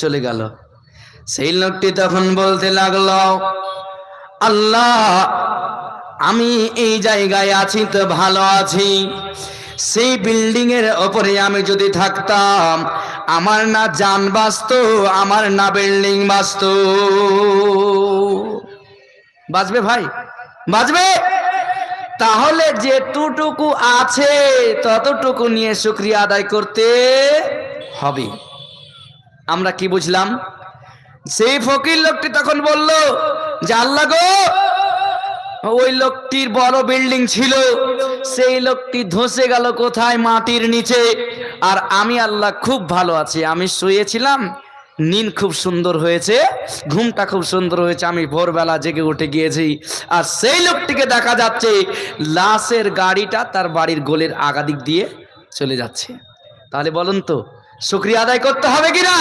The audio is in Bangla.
চলে গেল। সেই লোকটি তখন বলতে লাগলো, আল্লাহ, আমি এই জায়গায় আছি তো ভালো আছি, সেই বিল্ডিং এর ওপরে আমি যদি থাকতাম, আমার না জান বাঁচতো, আমার না বিল্ডিং বাঁচতো। বাঁচবে ভাই? বাঁচবে? তাহলে যেটুকু আছে ততটুকু নিয়ে শুকরিয়া আদায় করতে হবে। আমরা কি বুঝলাম? সেই ফকির লোকটি তখন বলল যে আল্লাহ গো, ওই লোকটির বড় বিল্ডিং ছিল, সেই লোকটি ধসে গেল কোথায়? মাটির নিচে। আর আমি আল্লাহ খুব ভালো আছি, আমি শুয়েছিলাম, নিন খুব সুন্দর হয়েছে, ঘুমটা খুব সুন্দর হয়েছে, আমি ভোরবেলা জেগে উঠে গিয়েছি। আর সেই লোকটিকে দেখা যাচ্ছে লাশের গাড়িটা তার বাড়ির গোলের আগা দিক দিয়ে চলে যাচ্ছে। তাহলে বলুন তো, শুকরিয়া আদায় করতে হবে কিনা?